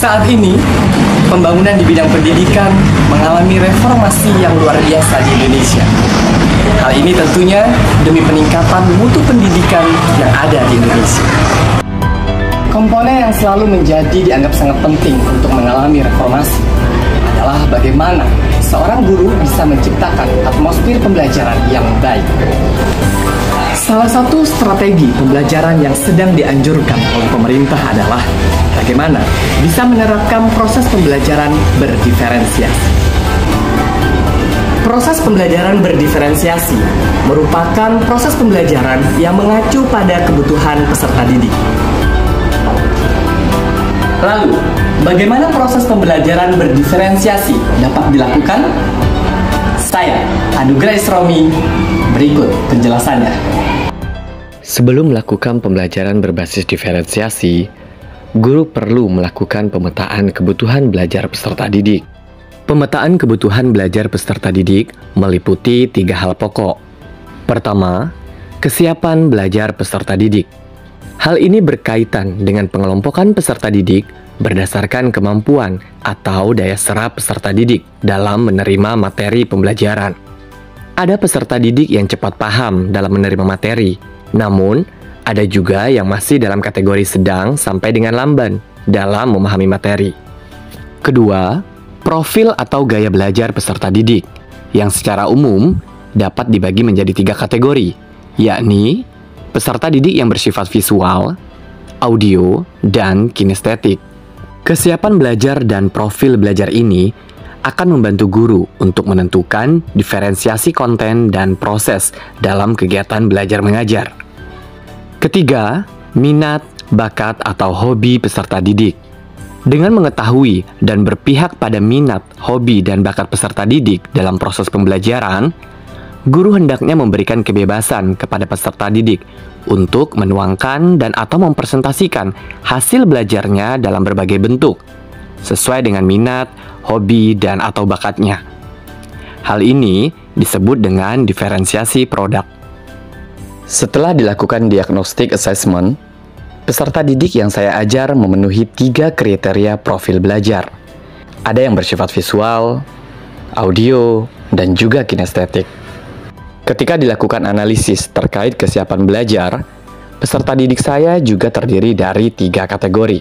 Saat ini, pembangunan di bidang pendidikan mengalami reformasi yang luar biasa di Indonesia. Hal ini tentunya demi peningkatan mutu pendidikan yang ada di Indonesia. Komponen yang selalu menjadi dianggap sangat penting untuk mengalami reformasi adalah bagaimana seorang guru bisa menciptakan atmosfer pembelajaran yang baik. Salah satu strategi pembelajaran yang sedang dianjurkan oleh pemerintah adalah bagaimana bisa menerapkan proses pembelajaran berdiferensiasi. Proses pembelajaran berdiferensiasi merupakan proses pembelajaran yang mengacu pada kebutuhan peserta didik. Lalu, bagaimana proses pembelajaran berdiferensiasi dapat dilakukan? Saya, Anugrah Isromi, berikut penjelasannya. Sebelum melakukan pembelajaran berbasis diferensiasi, guru perlu melakukan pemetaan kebutuhan belajar peserta didik. Pemetaan kebutuhan belajar peserta didik meliputi 3 hal pokok. Pertama, kesiapan belajar peserta didik. Hal ini berkaitan dengan pengelompokan peserta didik berdasarkan kemampuan atau daya serap peserta didik dalam menerima materi pembelajaran. Ada peserta didik yang cepat paham dalam menerima materi, namun ada juga yang masih dalam kategori sedang sampai dengan lamban dalam memahami materi. Kedua, profil atau gaya belajar peserta didik yang secara umum dapat dibagi menjadi 3 kategori, yakni peserta didik yang bersifat visual, audio, dan kinestetik. Kesiapan belajar dan profil belajar ini akan membantu guru untuk menentukan diferensiasi konten dan proses dalam kegiatan belajar mengajar. Ketiga, minat, bakat, atau hobi peserta didik. Dengan mengetahui dan berpihak pada minat, hobi, dan bakat peserta didik dalam proses pembelajaran, guru hendaknya memberikan kebebasan kepada peserta didik untuk menuangkan dan atau mempresentasikan hasil belajarnya dalam berbagai bentuk, sesuai dengan minat, hobi, dan atau bakatnya. Hal ini disebut dengan diferensiasi produk. Setelah dilakukan diagnostic assessment, peserta didik yang saya ajar memenuhi 3 kriteria profil belajar. Ada yang bersifat visual, audio, dan juga kinestetik. Ketika dilakukan analisis terkait kesiapan belajar, peserta didik saya juga terdiri dari 3 kategori,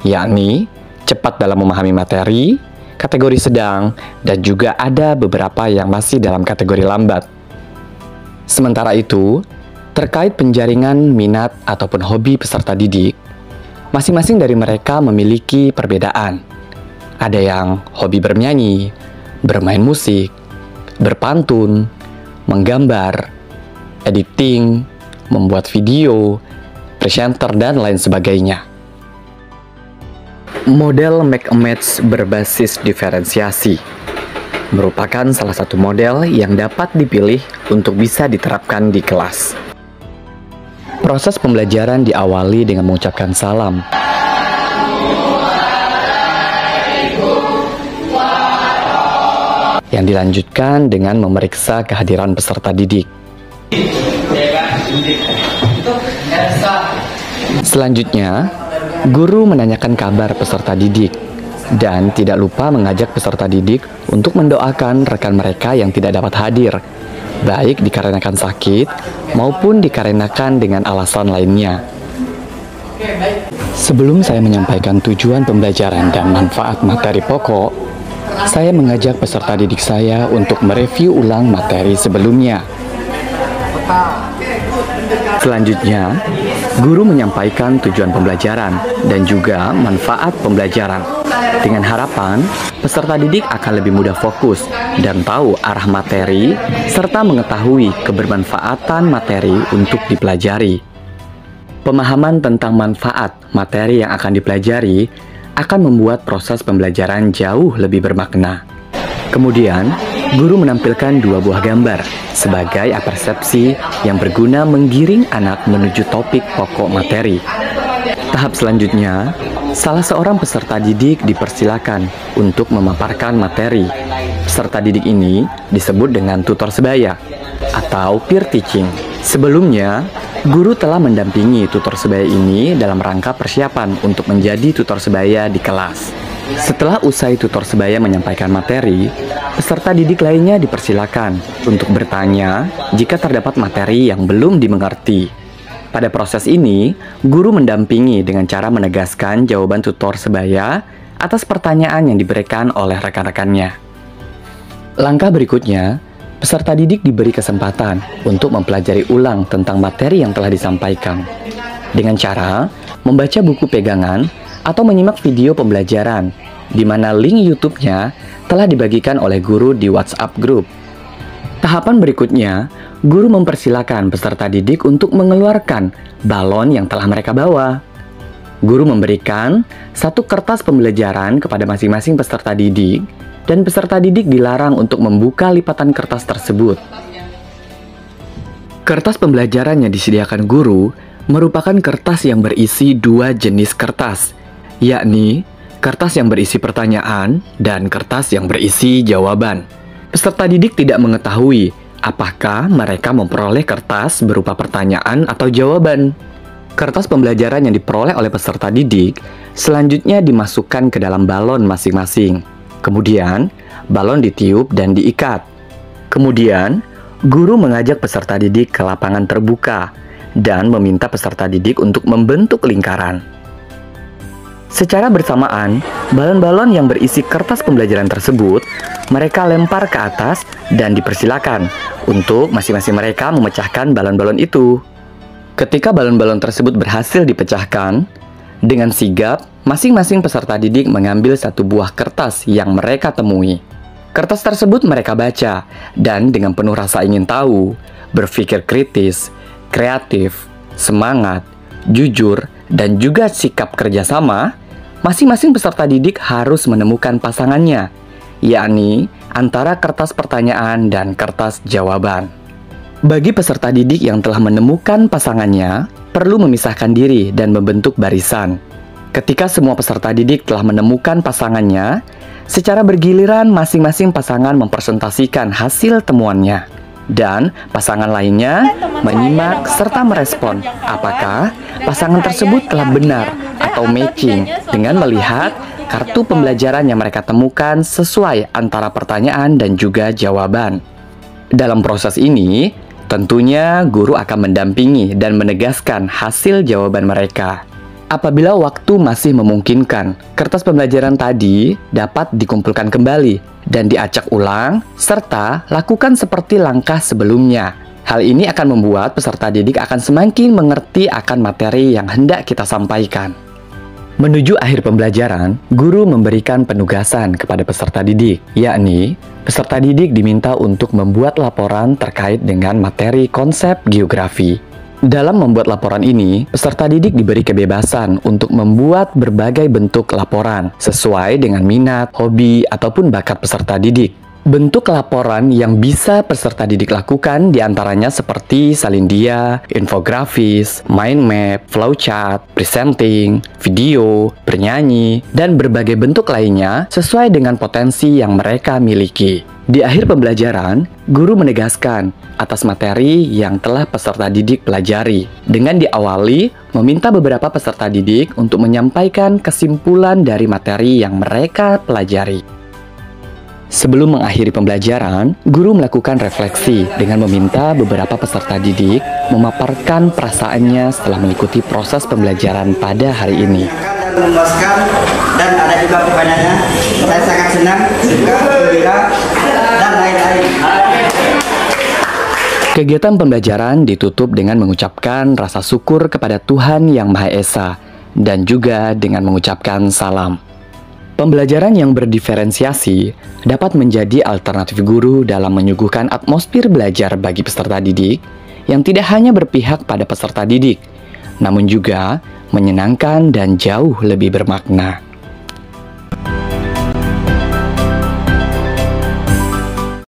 yakni cepat dalam memahami materi, kategori sedang, dan juga ada beberapa yang masih dalam kategori lambat. Sementara itu, terkait penjaringan minat ataupun hobi peserta didik, masing-masing dari mereka memiliki perbedaan. Ada yang hobi bernyanyi, bermain musik, berpantun, menggambar, editing, membuat video, presenter, dan lain sebagainya. Model make a match berbasis diferensiasi merupakan salah satu model yang dapat dipilih untuk bisa diterapkan di kelas. Proses pembelajaran diawali dengan mengucapkan salam. Yang dilanjutkan dengan memeriksa kehadiran peserta didik. Selanjutnya, guru menanyakan kabar peserta didik dan tidak lupa mengajak peserta didik untuk mendoakan rekan mereka yang tidak dapat hadir, baik dikarenakan sakit maupun dikarenakan dengan alasan lainnya. Sebelum saya menyampaikan tujuan pembelajaran dan manfaat materi pokok, saya mengajak peserta didik saya untuk mereview ulang materi sebelumnya. Selanjutnya, guru menyampaikan tujuan pembelajaran dan juga manfaat pembelajaran. Dengan harapan, peserta didik akan lebih mudah fokus dan tahu arah materi, serta mengetahui kebermanfaatan materi untuk dipelajari. Pemahaman tentang manfaat materi yang akan dipelajari akan membuat proses pembelajaran jauh lebih bermakna. Kemudian, guru menampilkan 2 buah gambar sebagai persepsi yang berguna menggiring anak menuju topik pokok materi. Tahap selanjutnya, salah seorang peserta didik dipersilakan untuk memaparkan materi. Peserta didik ini disebut dengan tutor sebaya atau peer teaching. Sebelumnya, Guru telah mendampingi tutor sebaya ini dalam rangka persiapan untuk menjadi tutor sebaya di kelas. Setelah usai tutor sebaya menyampaikan materi, peserta didik lainnya dipersilakan untuk bertanya jika terdapat materi yang belum dimengerti. Pada proses ini, guru mendampingi dengan cara menegaskan jawaban tutor sebaya atas pertanyaan yang diberikan oleh rekan-rekannya. Langkah berikutnya, peserta didik diberi kesempatan untuk mempelajari ulang tentang materi yang telah disampaikan dengan cara membaca buku pegangan atau menyimak video pembelajaran di mana link YouTube-nya telah dibagikan oleh guru di WhatsApp group. Tahapan berikutnya, guru mempersilakan peserta didik untuk mengeluarkan balon yang telah mereka bawa. Guru memberikan satu kertas pembelajaran kepada masing-masing peserta didik, dan peserta didik dilarang untuk membuka lipatan kertas tersebut. Kertas pembelajaran yang disediakan guru merupakan kertas yang berisi dua jenis kertas, yakni kertas yang berisi pertanyaan dan kertas yang berisi jawaban. Peserta didik tidak mengetahui apakah mereka memperoleh kertas berupa pertanyaan atau jawaban. Kertas pembelajaran yang diperoleh oleh peserta didik selanjutnya dimasukkan ke dalam balon masing-masing. Kemudian, balon ditiup dan diikat. Kemudian, guru mengajak peserta didik ke lapangan terbuka dan meminta peserta didik untuk membentuk lingkaran. Secara bersamaan, balon-balon yang berisi kertas pembelajaran tersebut mereka lempar ke atas dan dipersilakan untuk masing-masing mereka memecahkan balon-balon itu. Ketika balon-balon tersebut berhasil dipecahkan, dengan sigap, masing-masing peserta didik mengambil satu buah kertas yang mereka temui. Kertas tersebut mereka baca, dan dengan penuh rasa ingin tahu, berpikir kritis, kreatif, semangat, jujur, dan juga sikap kerjasama, masing-masing peserta didik harus menemukan pasangannya, yakni antara kertas pertanyaan dan kertas jawaban. Bagi peserta didik yang telah menemukan pasangannya, perlu memisahkan diri dan membentuk barisan. Ketika semua peserta didik telah menemukan pasangannya, secara bergiliran masing-masing pasangan mempresentasikan hasil temuannya. Dan pasangan lainnya menyimak serta merespon apakah pasangan tersebut telah benar atau matching dengan melihat kartu pembelajaran yang mereka temukan sesuai antara pertanyaan dan juga jawaban. Dalam proses ini, tentunya guru akan mendampingi dan menegaskan hasil jawaban mereka. Apabila waktu masih memungkinkan, kertas pembelajaran tadi dapat dikumpulkan kembali dan diacak ulang, serta lakukan seperti langkah sebelumnya. Hal ini akan membuat peserta didik akan semakin mengerti akan materi yang hendak kita sampaikan. Menuju akhir pembelajaran, guru memberikan penugasan kepada peserta didik, yakni peserta didik diminta untuk membuat laporan terkait dengan materi konsep geografi. Dalam membuat laporan ini, peserta didik diberi kebebasan untuk membuat berbagai bentuk laporan sesuai dengan minat, hobi, ataupun bakat peserta didik. Bentuk laporan yang bisa peserta didik lakukan diantaranya seperti salindia, infografis, mind map, flowchart, presenting, video, bernyanyi, dan berbagai bentuk lainnya sesuai dengan potensi yang mereka miliki. Di akhir pembelajaran, guru menegaskan atas materi yang telah peserta didik pelajari dengan diawali meminta beberapa peserta didik untuk menyampaikan kesimpulan dari materi yang mereka pelajari. Sebelum mengakhiri pembelajaran, guru melakukan refleksi dengan meminta beberapa peserta didik memaparkan perasaannya setelah mengikuti proses pembelajaran pada hari ini. Memuaskan dan ada juga pertanyaannya. Saya sangat senang, suka, gembira, dan lain-lain. Kegiatan pembelajaran ditutup dengan mengucapkan rasa syukur kepada Tuhan Yang Maha Esa dan juga dengan mengucapkan salam. Pembelajaran yang berdiferensiasi dapat menjadi alternatif guru dalam menyuguhkan atmosfer belajar bagi peserta didik yang tidak hanya berpihak pada peserta didik, namun juga menyenangkan dan jauh lebih bermakna.